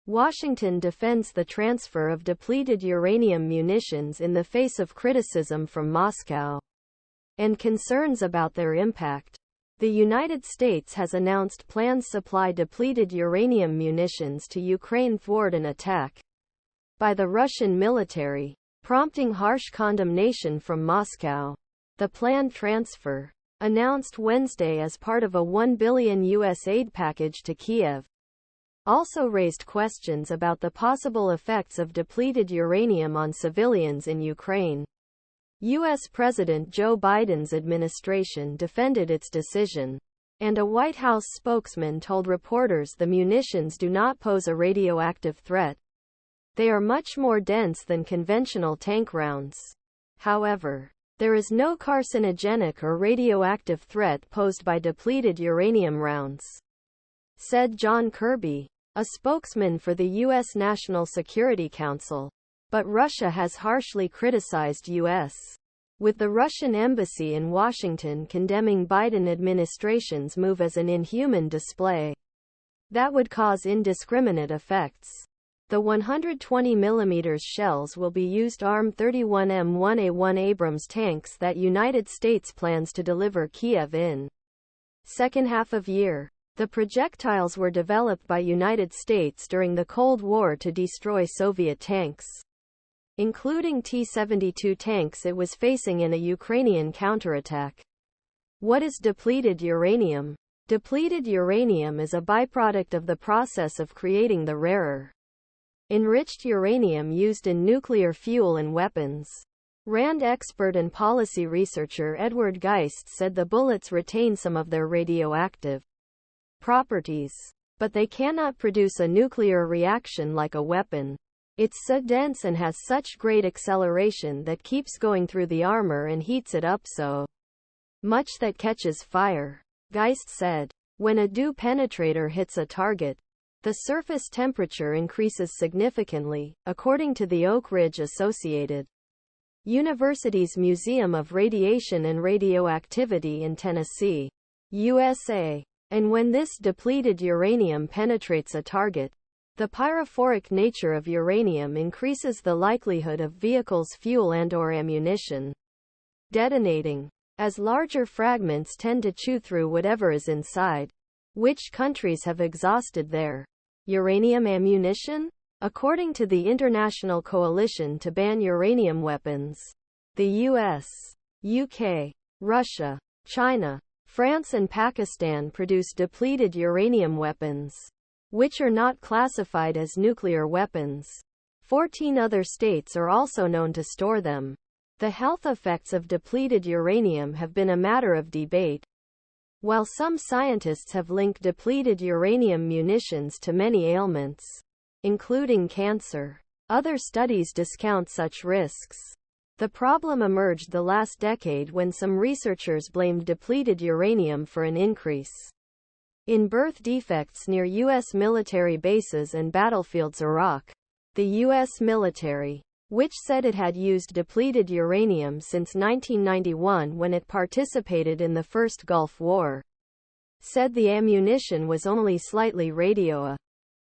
Washington defends the transfer of depleted uranium munitions in the face of criticism from Moscow and concerns about their impact. The United States has announced plans to supply depleted uranium munitions to Ukraine thwart an attack by the Russian military, prompting harsh condemnation from Moscow. The planned transfer, announced Wednesday as part of a $1 billion U.S. aid package to Kiev, also raised questions about the possible effects of depleted uranium on civilians in Ukraine. U.S. President Joe Biden's administration defended its decision, and a White House spokesman told reporters the munitions do not pose a radioactive threat. They are much more dense than conventional tank rounds. However, there is no carcinogenic or radioactive threat posed by depleted uranium rounds, said John Kirby, a spokesman for the U.S. National Security Council. But Russia has harshly criticized U.S., with the Russian embassy in Washington condemning Biden administration's move as an inhuman display that would cause indiscriminate effects. The 120 mm shells will be used to arm 31 M1A1 Abrams tanks that United States plans to deliver Kiev in second half of year. The projectiles were developed by United States during the Cold War to destroy Soviet tanks, including T-72 tanks it was facing in a Ukrainian counterattack. What is depleted uranium? Depleted uranium is a byproduct of the process of creating the rarer, enriched uranium used in nuclear fuel and weapons. RAND expert and policy researcher Edward Geist said the bullets retain some of their radioactive properties, but they cannot produce a nuclear reaction like a weapon. It's so dense and has such great acceleration that keeps going through the armor and heats it up so much that catches fire. Geist said, when a DU penetrator hits a target, the surface temperature increases significantly, according to the Oak Ridge Associated University's Museum of Radiation and Radioactivity in Tennessee, USA. And when this depleted uranium penetrates a target, the pyrophoric nature of uranium increases the likelihood of vehicles' fuel and/or ammunition detonating, as larger fragments tend to chew through whatever is inside. Which countries have exhausted their uranium ammunition? According to the International Coalition to Ban Uranium Weapons, the US, UK, Russia, China, France and Pakistan produce depleted uranium weapons, which are not classified as nuclear weapons. 14 other states are also known to store them. The health effects of depleted uranium have been a matter of debate. While some scientists have linked depleted uranium munitions to many ailments, including cancer, other studies discount such risks. The problem emerged the last decade when some researchers blamed depleted uranium for an increase in birth defects near U.S. military bases and battlefields. Iraq, the U.S. military, which said it had used depleted uranium since 1991 when it participated in the First Gulf War, said the ammunition was only slightly radioactive.